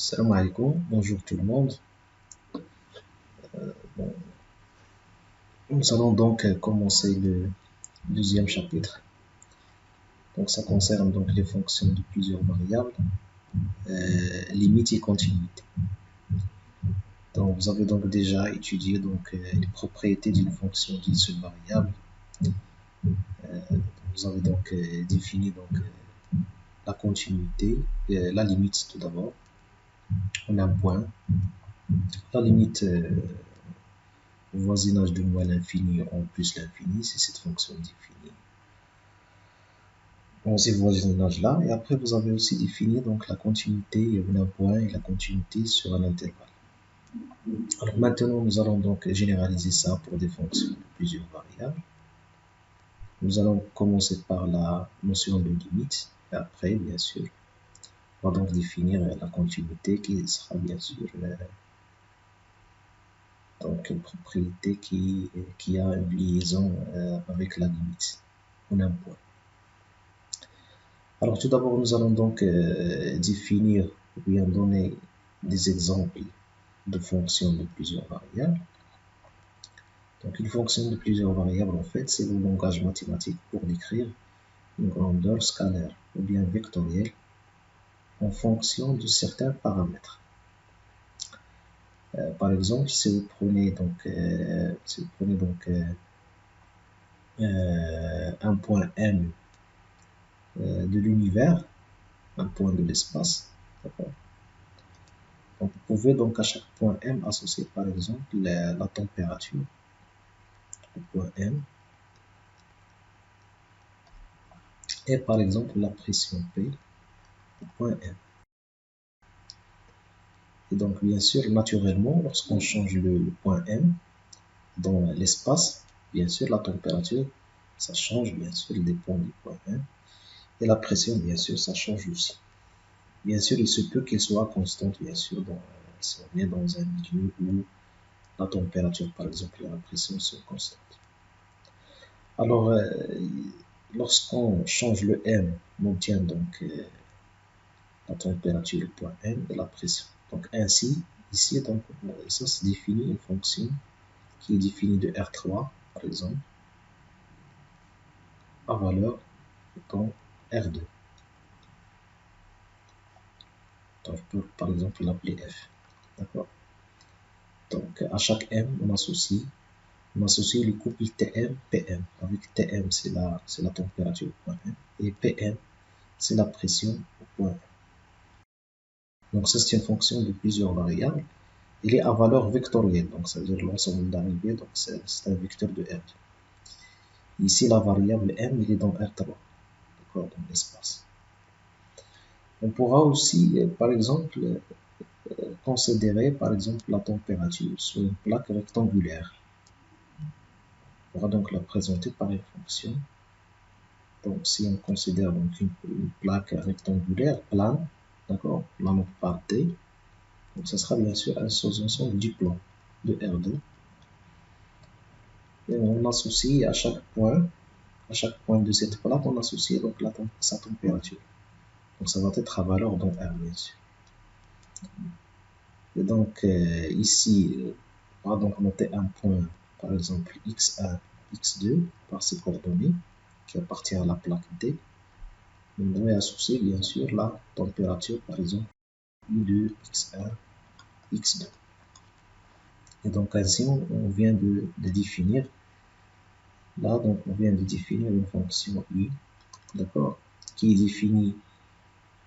Salam alaikum, bonjour tout le monde. Bon, nous allons donc commencer le deuxième chapitre. Donc ça concerne donc les fonctions de plusieurs variables, limites et continuité. Donc vous avez donc déjà étudié donc les propriétés d'une fonction d'une seule variable. Vous avez donc défini donc la continuité, la limite tout d'abord. On a un point, la limite au voisinage de moins l'infini en plus l'infini, c'est cette fonction définie dans ces voisinages-là. Et après, vous avez aussi défini donc la continuité d'un point et la continuité sur un intervalle. Alors maintenant, nous allons donc généraliser ça pour des fonctions de plusieurs variables. Nous allons commencer par la notion de limite. Et après, bien sûr, on va donc définir la continuité qui sera bien sûr donc une propriété qui a une liaison avec la limite en un point. Alors tout d'abord, nous allons donc définir ou bien donner des exemples de fonctions de plusieurs variables. Donc une fonction de plusieurs variables, en fait, c'est le langage mathématique pour décrire une grandeur scalaire ou bien vectorielle en fonction de certains paramètres. Par exemple, si vous prenez donc, un point M de l'univers, un point de l'espace, d'accord. Donc, vous pouvez donc à chaque point M associer par exemple la température au point M et par exemple la pression P au point M. Et donc bien sûr, naturellement, lorsqu'on change le point M dans l'espace, bien sûr la température, ça change, bien sûr, il dépend du point M. Et la pression, bien sûr, ça change aussi. Bien sûr, il se peut qu'elle soit constante, bien sûr, si on est dans un milieu où la température, par exemple, et la pression sont constantes. Alors, lorsqu'on change le M, on obtient donc la température, le point M et la pression. Donc ainsi, ici, donc, ça se définit une fonction qui est définie de R3, par exemple, à valeur étant R2. Donc je peux par exemple l'appeler F. D'accord. Donc à chaque M, on associe le couple TM-PM. Avec TM, c'est la température au point M. Et PM, c'est la pression au point M. Donc ça, c'est une fonction de plusieurs variables. Il est à valeur vectorielle, donc ça veut dire l'ensemble d'arrivée, donc c'est un vecteur de R2. Ici, la variable M, il est dans R3, d'accord, dans l'espace. On pourra aussi, par exemple, considérer, par exemple, la température sur une plaque rectangulaire. On va donc la présenter par une fonction. Donc, si on considère donc une plaque rectangulaire plane, d'accord, plane par T, donc ça sera bien sûr un sous-ensemble du plan de R2. Et on associe à chaque point de cette plaque, on associe donc sa température. Donc ça va être à valeur dans R, bien sûr. Et donc ici, on va donc noter un point, par exemple x1, x2, par ses coordonnées, qui appartient à la plaque D. On doit associer bien sûr la température, par exemple, U2, x1, x2. Et donc ainsi, on vient de définir, là, donc on vient de définir une fonction I, d'accord, qui est définie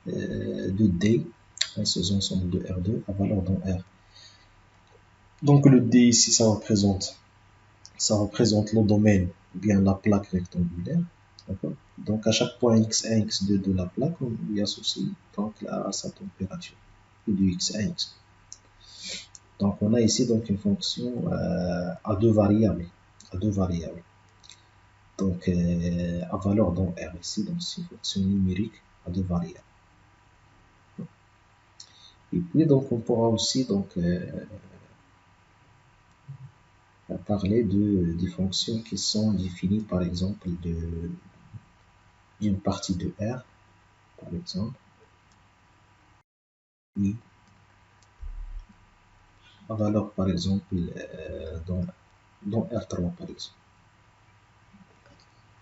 de D, un sous-ensemble de R2 à valeur dans R. Donc le D ici, ça représente le domaine, ou bien la plaque rectangulaire. Donc à chaque point x1, x2 de la plaque, on lui associe donc sa température, de x1, x2. Donc on a ici donc une fonction à deux variables. Donc à valeur dans R ici, donc c'est une fonction numérique à deux variables. Et puis donc on pourra aussi donc parler des fonctions qui sont définies par exemple d'une partie de R, par exemple, I, la valeur par exemple dans R3 par exemple.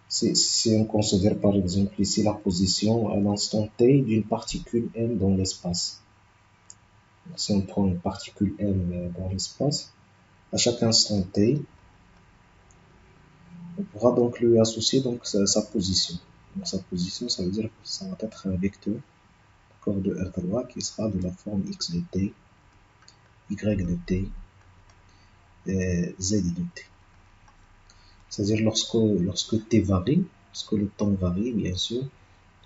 Si on considère par exemple ici la position à l'instant t d'une particule m dans l'espace. Si on prend une particule m dans l'espace, à chaque instant t, on pourra donc lui associer donc sa position. Donc sa position, ça veut dire que ça va être un vecteur de R3 qui sera de la forme x de t, y de t, et z de t. C'est-à-dire lorsque t varie, lorsque le temps varie, bien sûr,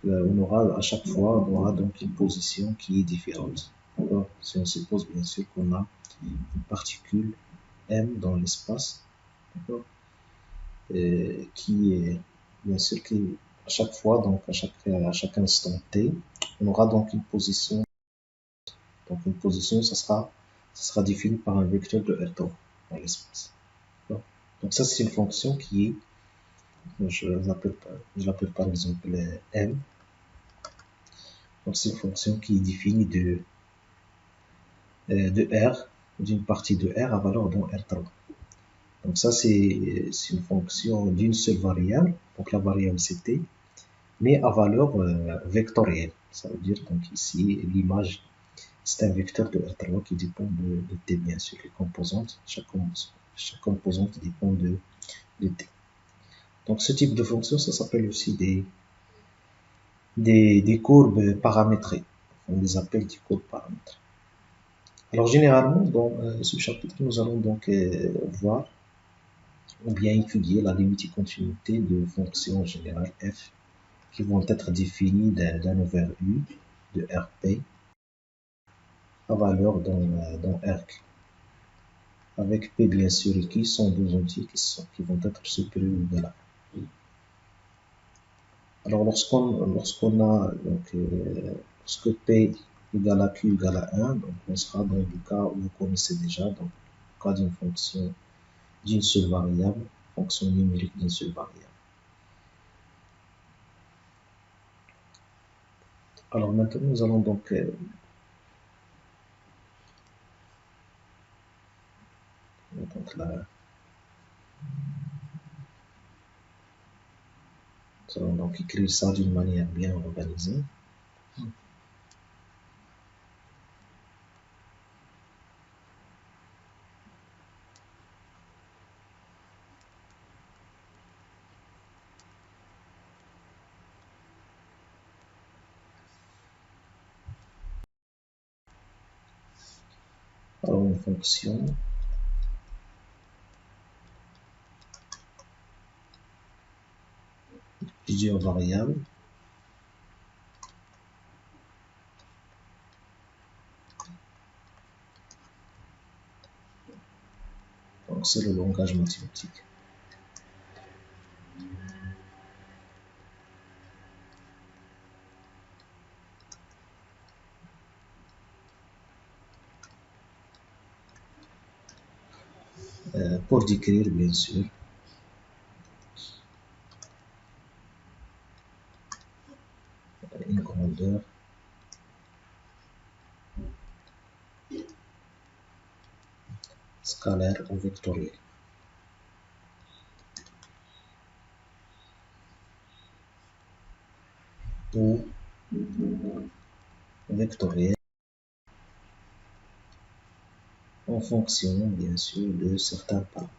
on aura à chaque fois on aura donc une position qui est différente. Si on suppose bien sûr qu'on a une particule m dans l'espace, qui est bien sûr qui à chaque fois donc à chaque instant t, on aura donc une position. Donc une position, ça sera défini par un vecteur de R dans l'espace. Donc ça c'est une fonction qui est, je l'appelle par exemple m. Donc c'est une fonction qui est définie de R, d'une partie de R à valeur dans R3. Donc ça c'est une fonction d'une seule variable, donc la variable c'est t, mais à valeur vectorielle. Ça veut dire donc ici l'image c'est un vecteur de R3 qui dépend de t bien sûr, les composantes, chaque composante dépend de t. Donc ce type de fonction ça s'appelle aussi des courbes paramétrées. On les appelle des courbes paramétrées. Alors généralement dans ce chapitre nous allons donc voir ou bien étudier la limite et continuité de fonctions générales f qui vont être définies d'un over u de Rp à valeur dans Rq, avec P bien sûr qui sont deux entiers qui vont être supérieurs ou égal à 1. Alors lorsqu'on a donc lorsque P égale à Q égale à 1, donc on sera dans le cas où vous connaissez déjà, donc le cas d'une fonction d'une seule variable, fonction numérique d'une seule variable. Alors maintenant nous allons donc là, nous allons donc écrire ça d'une manière bien organisée. Alors une fonction plusieurs variables donc c'est le langage mathématique. Pour décrire bien sûr une grandeur scalaire ou vectorielle. Ou vectorielle en fonction bien sûr de certains paramètres.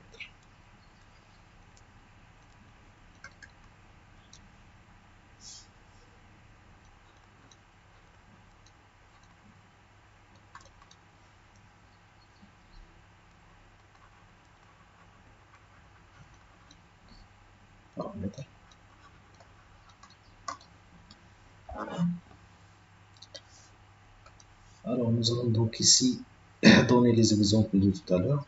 Alors nous allons donc ici donner les exemples de tout à l'heure.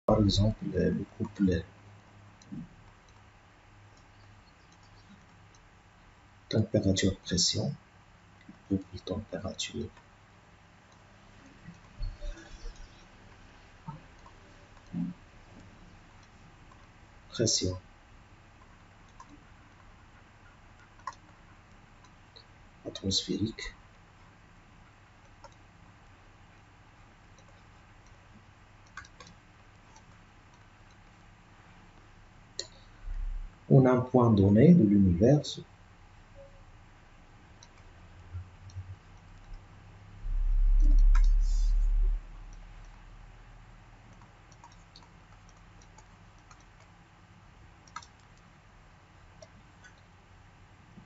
Par exemple, le couple température, pression, couple température, pression, atmosphérique, on a un point donné de l'univers.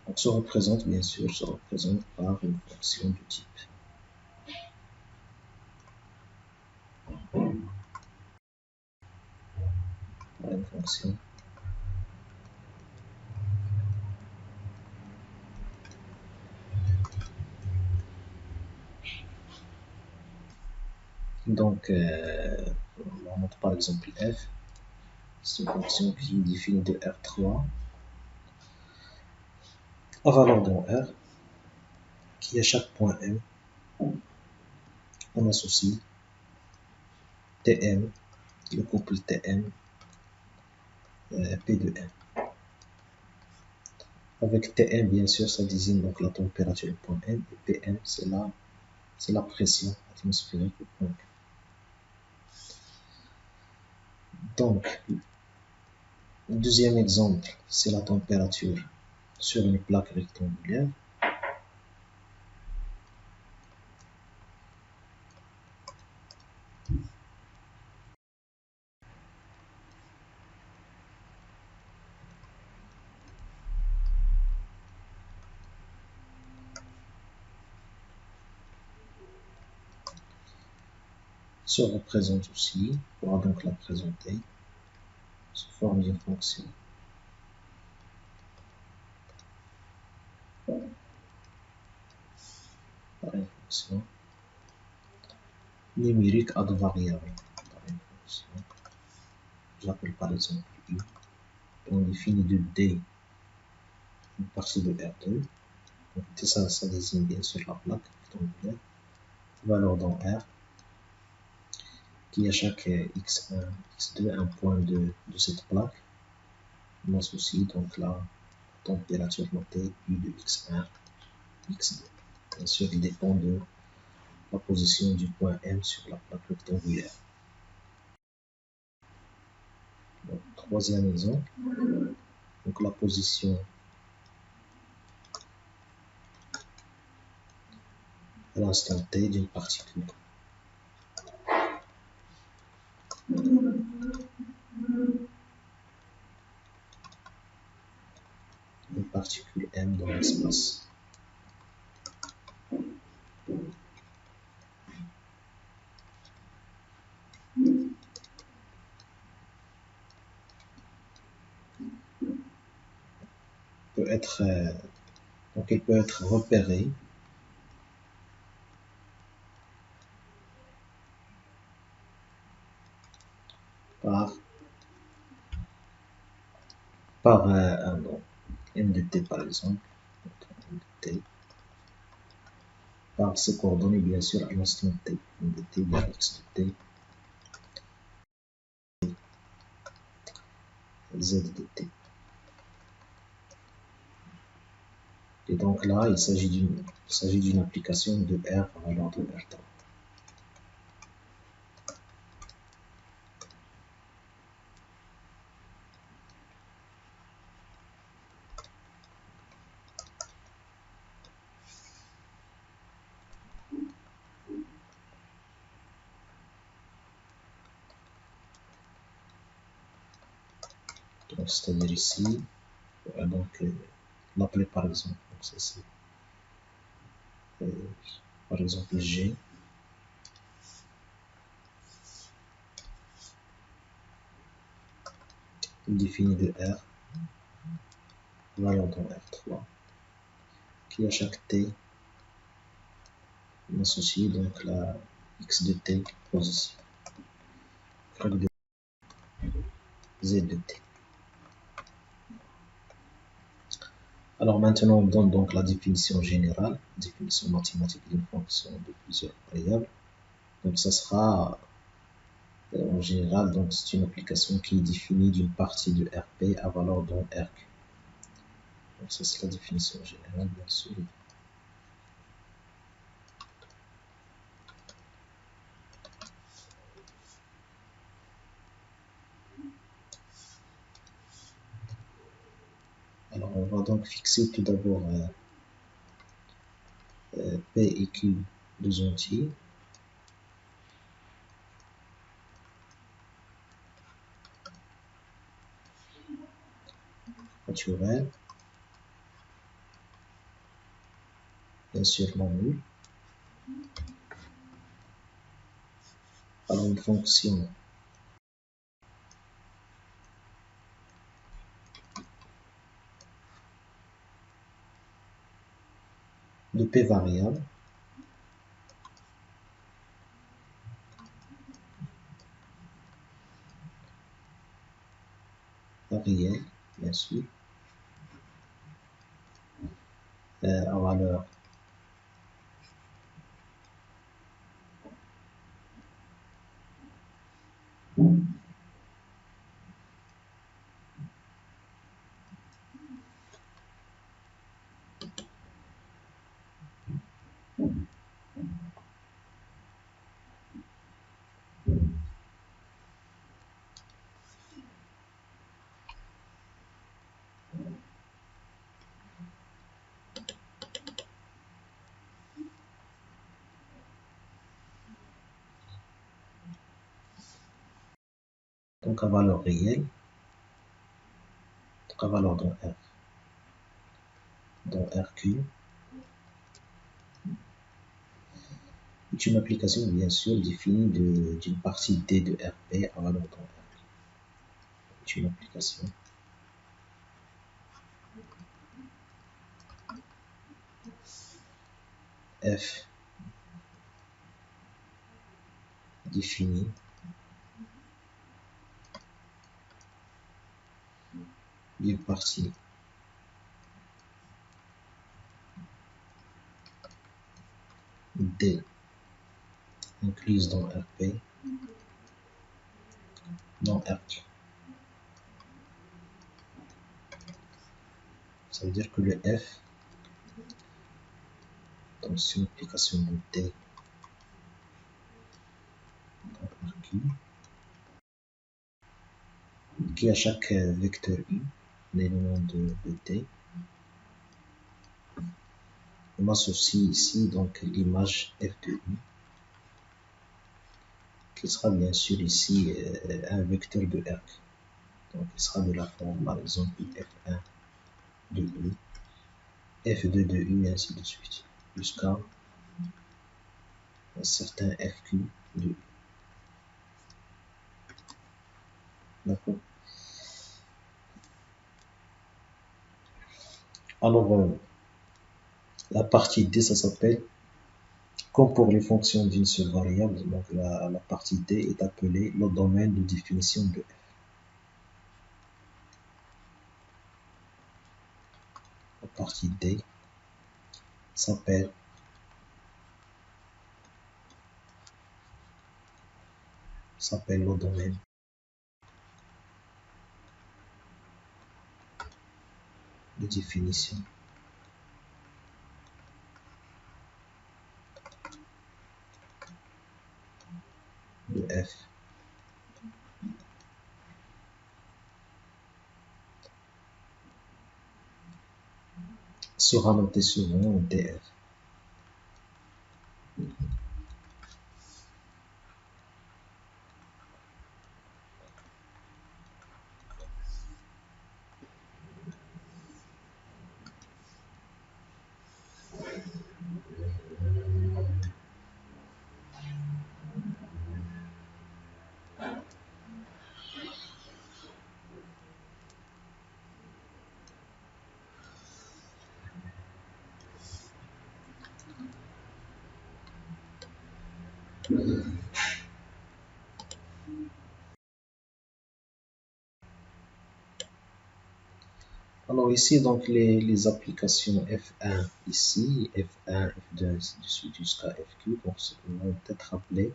Donc, se représente bien sûr, se représente par une fonction du type par une fonction donc on montre par exemple f, c'est une fonction qui est définie de R3 à valeur dans R, qui à chaque point M, on associe Tm, le couple Tm, P de M. Avec Tm, bien sûr, ça désigne donc la température du point M, et Pm, c'est la pression atmosphérique du point M. Donc, le deuxième exemple, c'est la température sur une plaque rectangulaire. Se représente aussi, on pourra donc la présenter sous forme d'une fonction par une fonction numérique à deux variables, par une fonction, j'appelle par exemple U, on définit de D une partie de R2, donc ça désigne bien sûr la plaque rectangulaire, valeur dans R, qui à chaque x1, x2, un point de cette plaque, on associe donc la température notée U de x1, x2. Bien sûr, il dépend de la position du point M sur la plaque rectangulaire. Donc, troisième exemple, donc la position à l'instant T d'une particule. Une particule M dans l'espace. Peut être, donc elle peut être repérée par un nom, M de T par exemple, M de T, par ses coordonnées bien sûr à l'instant T, M de T vers X de T, Z de T. Et donc là, il s'agit d'une application de R à valeur de R3. Donc, c'est-à-dire ici, donc l'appeler par exemple, donc ça c'est par exemple G, défini de R, valeur dans R3, qui à chaque T, on associe donc la X de T position, de Z de T. Alors maintenant, on donne donc la définition générale, définition mathématique d'une fonction de plusieurs variables. Donc ça sera en général, donc c'est une application qui est définie d'une partie de RP à valeur dont RQ. Donc ça c'est la définition générale, bien sûr. Alors on va donc fixer tout d'abord P et Q, deux entiers. Naturel, bien sûr non nul. Alors une fonction de P variable réel, bien sûr, à valeur donc à valeur réelle, donc à valeur dans R, dans RQ, est une application bien sûr définie d'une partie D de RP à valeur dans RQ. C'est une application F définie d'une partie D incluse dans RP dans RQ. Ça veut dire que le F, donc c'est une application de D dans RQ, qui à chaque vecteur U, un élément de D, on associe ici donc l'image F de U, qui sera bien sûr ici un vecteur de RQ. Donc il sera de la forme par exemple F1 de U, F2 de U, et ainsi de suite, jusqu'à un certain FQ de U. D'accord. Alors, la partie D, ça s'appelle, comme pour les fonctions d'une seule variable, donc la partie D est appelée le domaine de définition de F. La partie D s'appelle le domaine de définition de F. Sera noté souvent DF. Alors ici, donc, les applications F1 ici, F1, F2, ainsi de suite jusqu'à FQ, donc, vont être appelées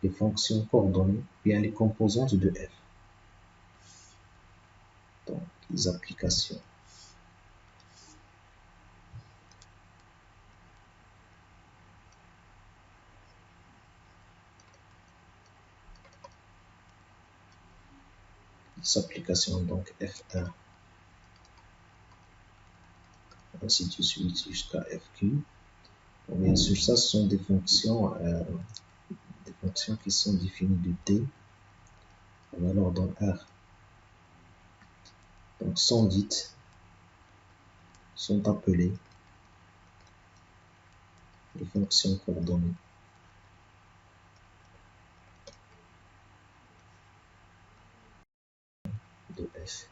les fonctions coordonnées, bien les composantes de F. Donc, les applications. Les applications, donc, F1, ainsi de suite jusqu'à FQ. Donc, bien sûr, ça, ce sont des fonctions qui sont définies de T. Alors, dans R, donc, sont dites, sont appelées les fonctions coordonnées. De F.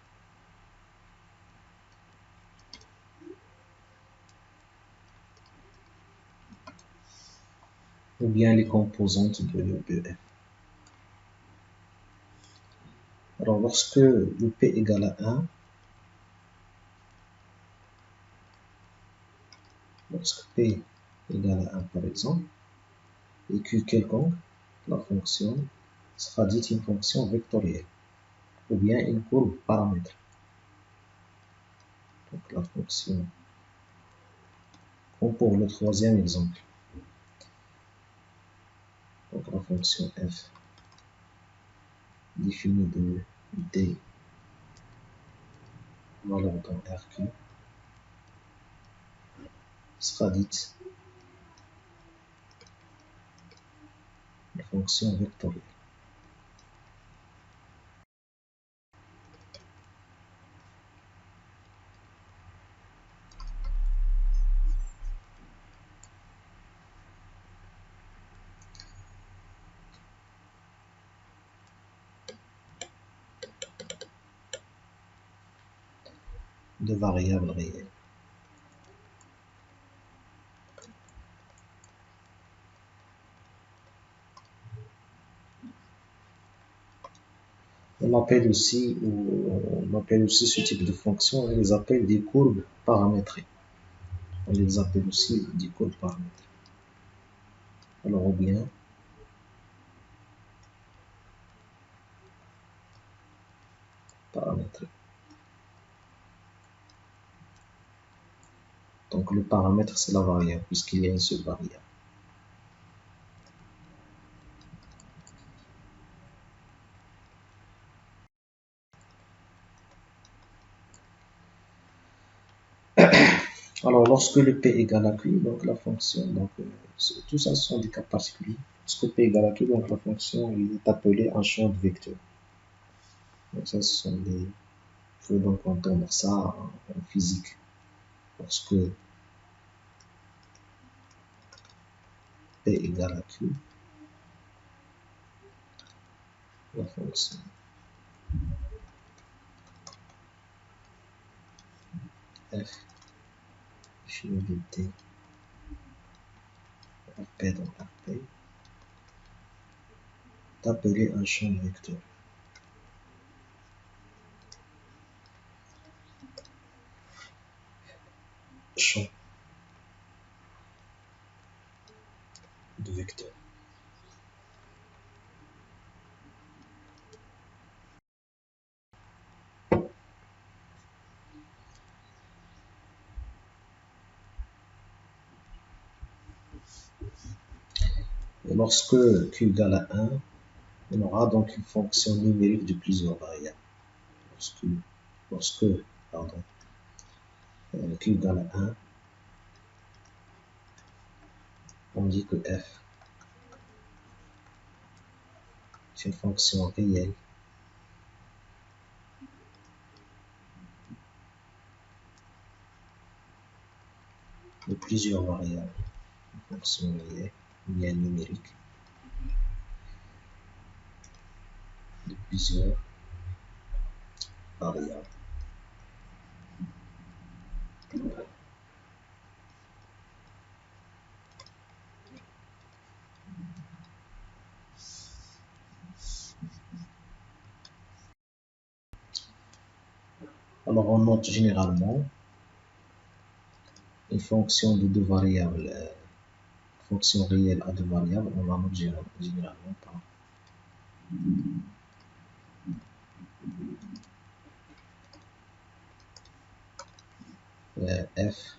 Ou bien les composantes de F. Alors, lorsque le P égale à 1, lorsque P égale à 1 par exemple, et Q quelconque, la fonction sera dite une fonction vectorielle, ou bien une courbe paramètre. Donc la fonction, comme pour le troisième exemple, donc la fonction f définie de d valeur dans RQ sera dite une fonction vectorielle. De variables réelles. On appelle aussi ce type de fonction, on les appelle des courbes paramétrées. On les appelle aussi des courbes paramétrées. Alors, ou bien paramétrées. Donc le paramètre, c'est la variable, puisqu'il y a une seule variable. Alors lorsque le P égale à Q, donc la fonction, donc tout ça ce sont des cas particuliers. Lorsque P égale à Q, donc la fonction il est appelée en champ de vecteur. Donc ça ce sont des... Il faut donc entendre ça en physique. Lorsque P égale à Q, la fonction f définie de t rp dans rp est appelée un champ de vecteur. Champ de vecteur. Et lorsque Q égale à 1, on aura donc une fonction numérique de plusieurs variables. Lorsque Q égale à 1, on dit que f est une fonction réelle de plusieurs variables. Une fonction réelle, bien numérique, de plusieurs variables. Alors, on note généralement une fonction de deux variables, fonction réelle à deux variables, on la note généralement par f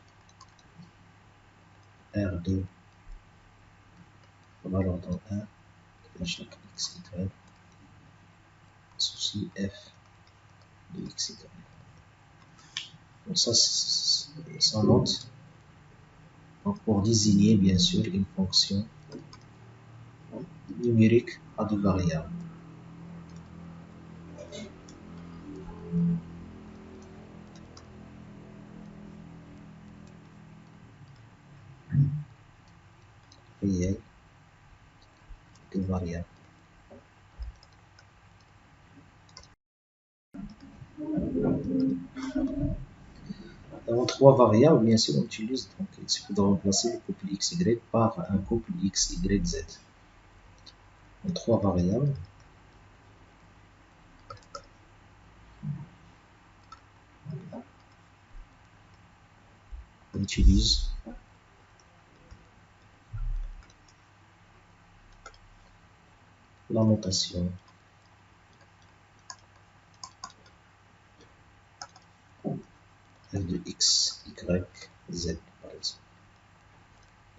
R2 valeur dans 1 à chaque x, y, souci f de x, y. Donc ça note donc pour désigner bien sûr une fonction numérique à deux variables. Réelle, deux variables. Dans trois variables, bien sûr, on utilise, donc il suffit de remplacer le couple xy par un couple xyz. En trois variables, on utilise la notation f de x, y, z, par exemple.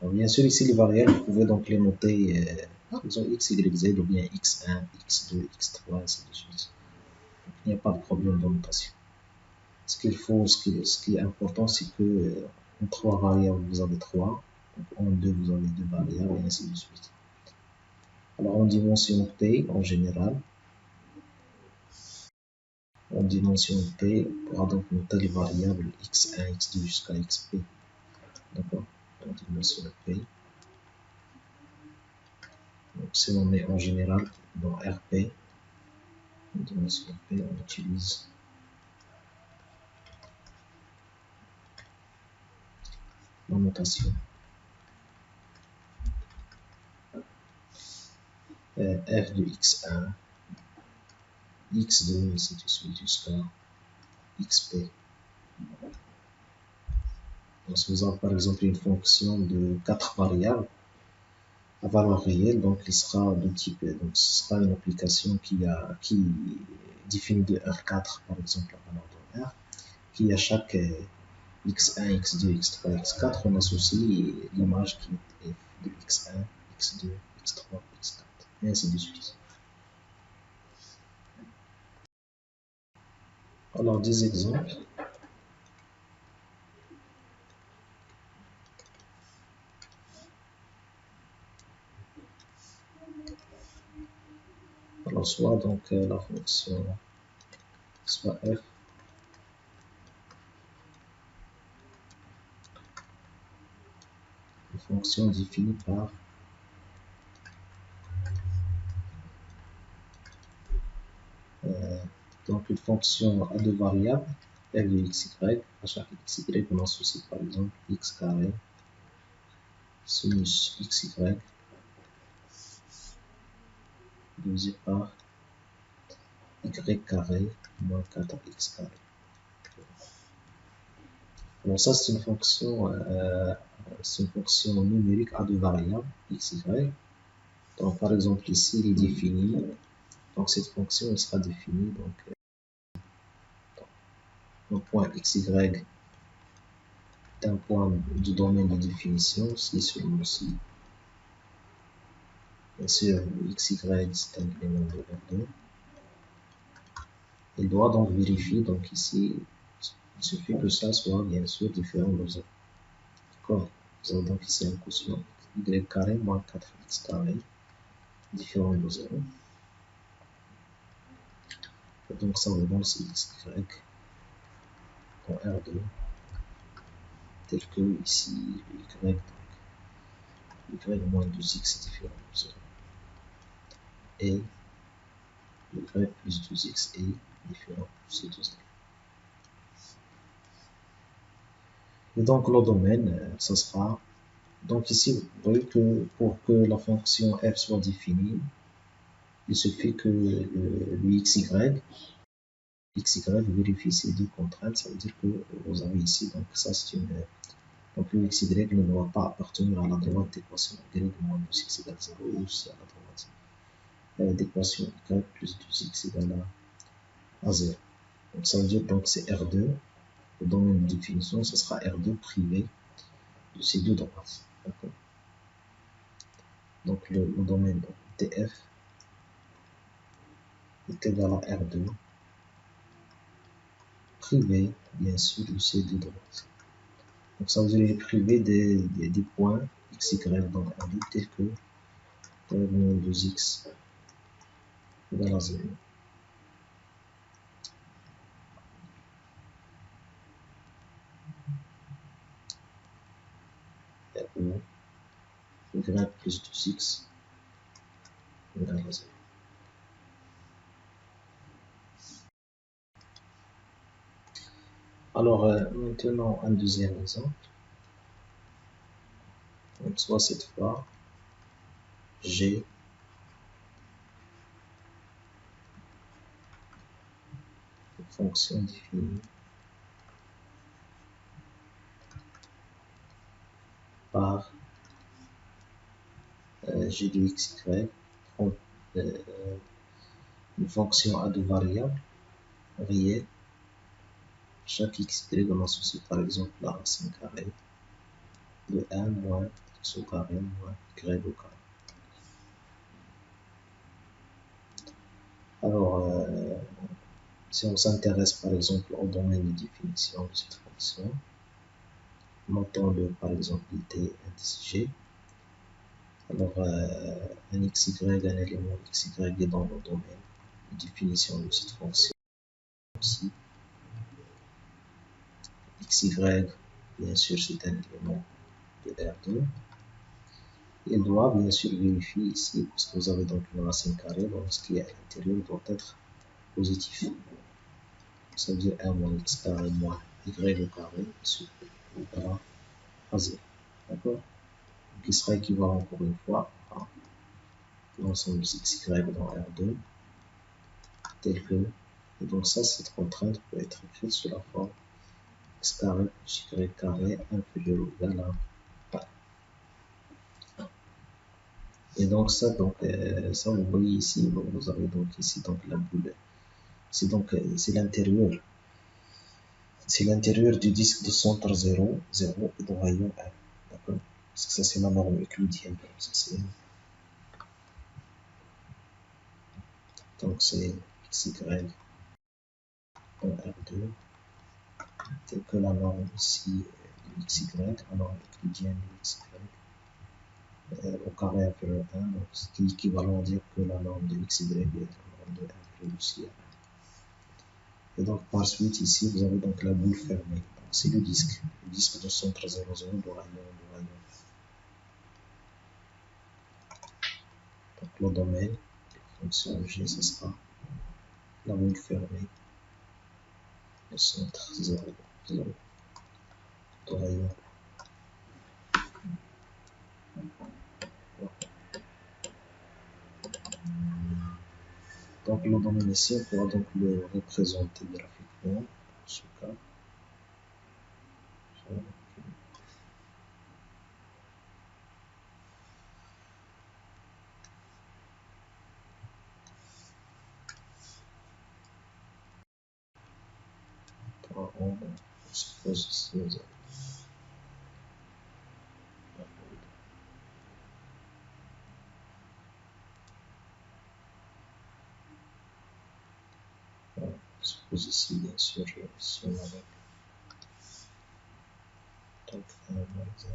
Donc, bien sûr, ici, les variables, vous pouvez donc les noter, par exemple, x, y, z, ou bien x1, x2, x3, ainsi de suite. Donc, il n'y a pas de problème de notation. Ce qui est important, c'est que en trois variables, vous avez 3. Donc, en 2, vous avez 2 variables, et ainsi de suite. Alors, en dimension P, en général, en dimension P, on pourra donc noter les variables x1, x2 jusqu'à xp. D'accord? En dimension P. Donc, si on met en général dans RP, en dimension P, on utilise la notation f de x1, x2, ainsi de suite jusqu'à xp. Donc, si vous avez par exemple une fonction de 4 variables à valeur réelle, donc il sera de type, donc ce sera une application qui définit de R4 par exemple la valeur de R, qui à chaque x1, x2, x3, x4, on associe l'image qui est de x1, x2, x3, x4, et ainsi de suite. Alors, des exemples. Alors, soit donc la fonction, soit f, une fonction définie par donc une fonction à deux variables, f de xy, à chaque xy, on associe par exemple x carré sinus xy divisé par y carré moins 4x carré. Alors ça c'est une fonction numérique à deux variables x, y. Donc par exemple ici il est défini, donc cette fonction elle sera définie donc un point xy est un point du domaine de définition, si seulement si bien sûr xy c'est un élément de R2. Il doit donc vérifier, donc ici il suffit que ça soit bien sûr différent de 0. D'accord? Nous avons donc ici un quotient y carré moins 4x carré différent de 0. Et donc ça vous donne xy en R2 tel que ici le y moins 2x est différent de 0. Et y plus 2x est différent de 0. Et donc le domaine, ça sera, donc ici vous voyez que pour que la fonction f soit définie, il suffit que le xy XY vérifie ces deux contraintes, ça veut dire que vous avez ici, donc ça c'est une... Donc le XY ne doit pas appartenir à la droite d'équation y moins 2x égale 0 ou c'est à la droite d'équation y plus 2x égale à 0. Donc ça veut dire donc c'est R2, le domaine de définition, ce sera R2 privé de ces deux droites. D'accord. Donc le domaine TF est égal à R2 privé, bien sûr, de ces deux droites. Donc ça veut dire qu'il est privé des points x, y dans R2 tels que 2x égale à 0. R2 y plus 2x égale à 0. Alors maintenant un deuxième exemple. Donc soit cette fois G une fonction définie par G de x, y, une fonction à deux variables réelles. Chaque x, y on associe par exemple la racine carrée de 1 moins x au carré moins y au carré. Alors, si on s'intéresse par exemple au domaine de définition de cette fonction, notons-le par exemple t indice g. Alors, un xy, un élément xy est dans le domaine de définition de cette fonction aussi. Xy, bien sûr, c'est un élément de R2. Il doit bien sûr vérifier ici, parce que vous avez donc une racine carrée, donc ce qui est à l'intérieur doit être positif. Ça veut dire 1 moins x carré moins y au carré égale à 0. D'accord? Qui sera équivalent encore une fois à l'ensemble de xy dans R2, tel que, et donc ça, cette contrainte peut être écrite sous la forme x carré plus y carré inférieur ou égal à 1. Et donc ça, ça vous voyez ici, vous avez donc ici donc la boule. C'est donc c'est l'intérieur. C'est l'intérieur du disque de centre 0, 0 et de rayon 1. D'accord? Parce que ça c'est la norme euclidienne. Donc c'est xy en R2, tel que la norme ici de xy, la norme euclidienne de xy au carré inférieur 1, donc ce qui est équivalent à dire que la norme de xy est la norme de 1 plus aussi à 1. Et donc par suite ici vous avez donc la boule fermée. Donc c'est le disque de centre 0, 0 de rayon. Donc le domaine, la fonction g, ce sera la boule fermée de centre 0, 0 de rayon. Donc le domaine ici, on pourra donc le représenter graphiquement, en ce cas. On suppose ici, nous avons suppose ici, bien sûr, si on a donc 1 moins 0,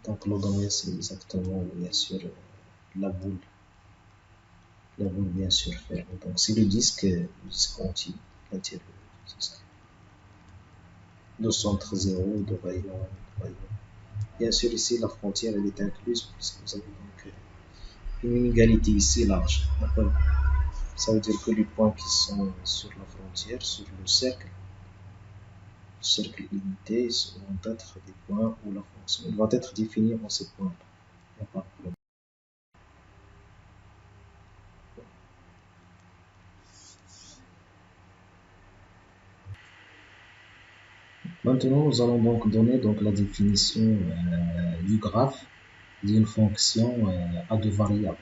donc le domaine c'est exactement bien sûr la boule bien sûr fermée. Donc c'est le disque entier, l'intérieur du disque. De centre 0, de rayon. Bien sûr ici la frontière elle est incluse puisque vous avez donc une inégalité ici large. D'accord? Ça veut dire que les points qui sont sur la frontière, sur le cercle limité, vont être des points où la fonction va être définie en ces points-là. Maintenant, nous allons donc donner donc la définition du graphe d'une fonction à deux variables.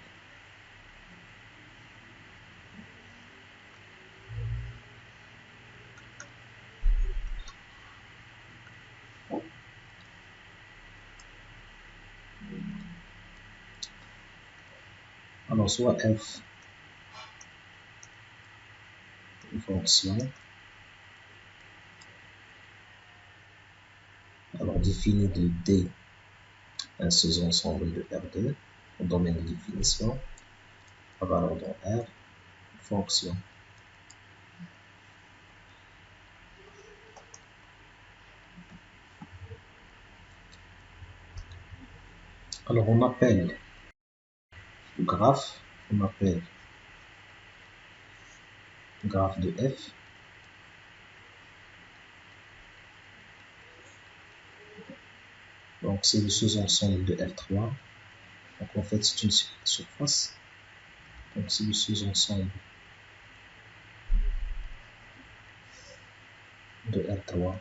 Alors, soit f, une fonction, alors définie de D, un sous-ensemble de R2, au domaine de définition, la valeur dans R, fonction. Alors, on appelle le graphe, on appelle graphe de f. Donc, c'est le sous-ensemble de R3. Donc, en fait, c'est une surface. Donc, c'est le sous-ensemble de R3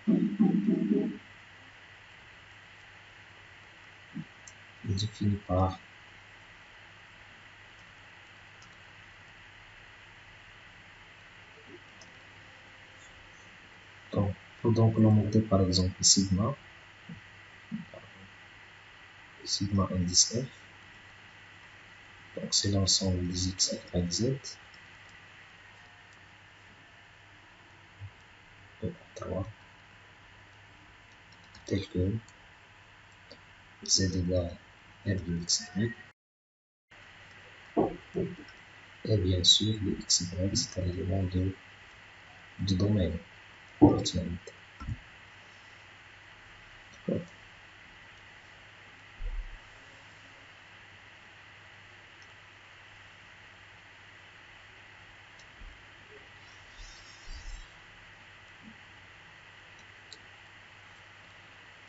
est défini par donc, on peut donc le noter par exemple sigma indice f. Donc, c'est l'ensemble des x, y, z de R3 tel que z égale f de x, y. Et bien sûr, le x, y, c'est un élément de domaine, d'optionnalité. D'accord.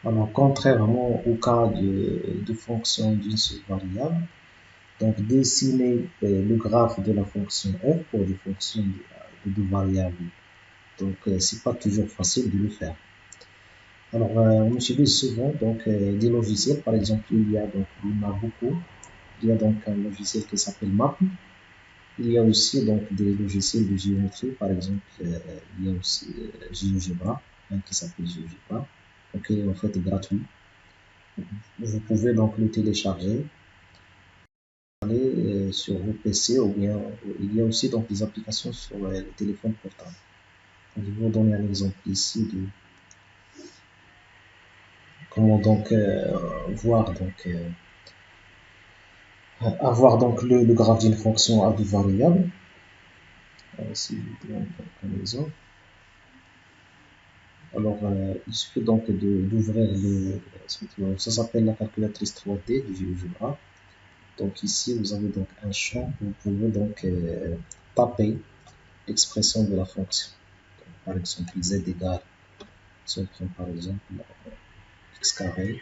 Alors, contrairement au cas de fonction d'une seule variable, donc dessiner le graphe de la fonction f pour des fonctions de deux variables, donc c'est pas toujours facile de le faire. Alors, on utilise souvent donc des logiciels. Par exemple, il y en a beaucoup. Il y a donc un logiciel qui s'appelle Map. Il y a aussi donc des logiciels de géométrie. Par exemple, il y a aussi GeoGebra, qui s'appelle GeoGebra. Donc, il est en fait gratuit. Vous pouvez donc le télécharger sur vos PC ou bien il y a aussi donc des applications sur les téléphones portables. Je vais vous donner un exemple ici de comment donc voir donc avoir donc le graphe d'une fonction à deux variables. Si je donne un exemple. Alors, il suffit donc d'ouvrir ça s'appelle la calculatrice 3D du GeoGebra. Donc ici, vous avez donc un champ où vous pouvez donc taper l'expression de la fonction. Donc, par exemple, z égale, si on prend par exemple x carré,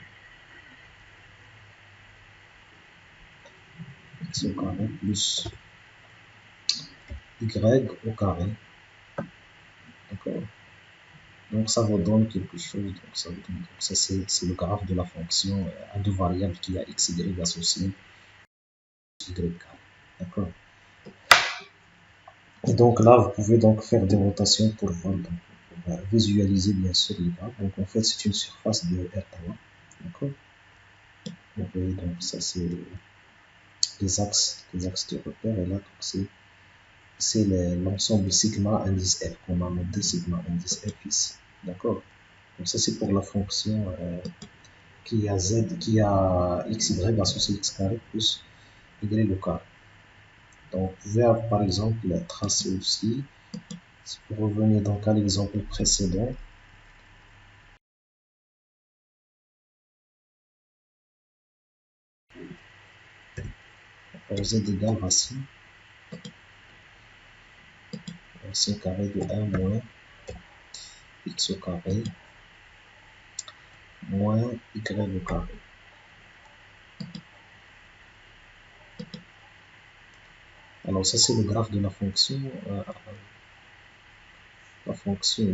x au carré plus y au carré. D'accord. Donc ça vous donne quelque chose. Donc ça c'est le graphe de la fonction à deux variables qui a x, y associé, y carré. D'accord. Et donc là, vous pouvez donc faire des rotations pour voir, donc, pour visualiser bien sûr le graphe. Donc en fait, c'est une surface de R3. D'accord. Vous voyez donc ça c'est les axes de repère. Et là, c'est l'ensemble sigma indice f qu'on a noté sigma indice f ici. D'accord. Donc ça c'est pour la fonction qui a z, qui a x, y associé x carré plus y au carré. Donc vous pouvez par exemple tracer aussi, si vous revenez donc à l'exemple précédent, z égale racine carré de 1 moins x au carré moins y au carré. Alors ça c'est le graphe de la fonction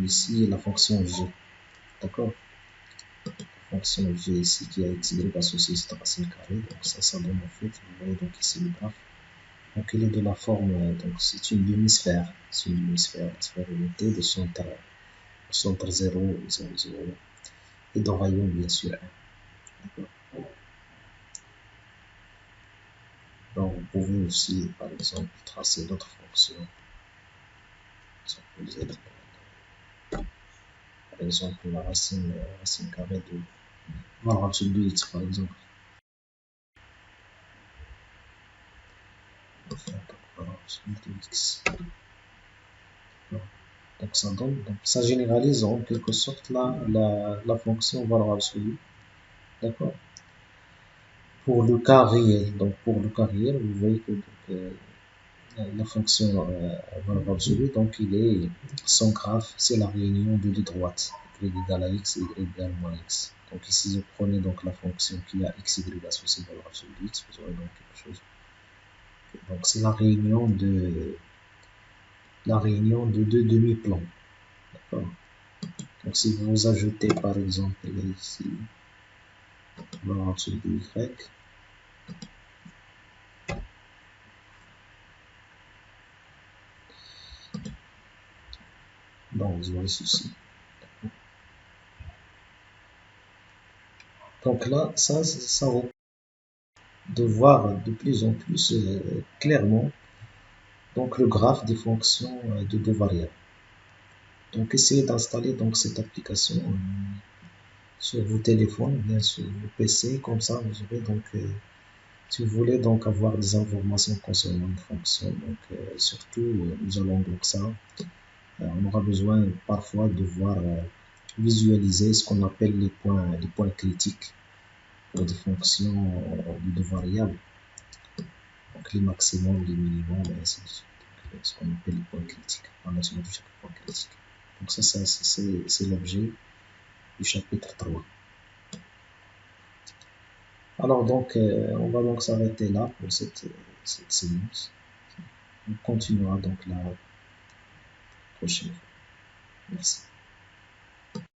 ici, la fonction g. D'accord? La fonction g ici qui a xy associé cette racine carrée. Donc ça donne en fait, vous voyez donc ici le graphe. Donc il est de la forme, donc c'est une demi-sphère. C'est une demi-sphère, la sphère unité de centre 0, 0, 0. Et de rayon bien sûr 1. Donc vous pouvez aussi, par exemple, tracer d'autres fonctions. Ça peut être, par exemple, la racine carrée de valeur absolue de x, par exemple. On va faire donc valeur absolue de x. Donc ça donne, donc ça généralise en quelque sorte la fonction valeur absolue. D'accord? Pour le cas réel, donc pour le cas réel, vous voyez que donc, la fonction valeur absolue, donc il est son graphe, c'est la réunion de deux droites, y égale à x et y égale moins x. Donc ici, vous prenez donc la fonction qui a x, y associée à valeur absolue de x, vous aurez donc quelque chose. Donc c'est la réunion de deux demi-plans. D'accord. Donc si vous ajoutez par exemple ici valeur absolue de y, donc vous aurez ceci. Donc là, ça va de voir de plus en plus clairement donc le graphe des fonctions de deux variables. Donc essayez d'installer donc cette application sur vos téléphones, bien sur vos PC, comme ça vous aurez donc si vous voulez donc avoir des informations concernant une fonction, donc surtout nous allons donc ça, on aura besoin parfois de voir visualiser ce qu'on appelle les points critiques pour des fonctions de deux variables. Donc les maximums, les minimums, et ainsi de suite. Donc, ce qu'on appelle les points critiques, la notion de chaque point critique. Donc ça c'est l'objet du chapitre 3. Alors donc, on va donc s'arrêter là pour cette séance. On continuera donc la prochaine fois. Merci.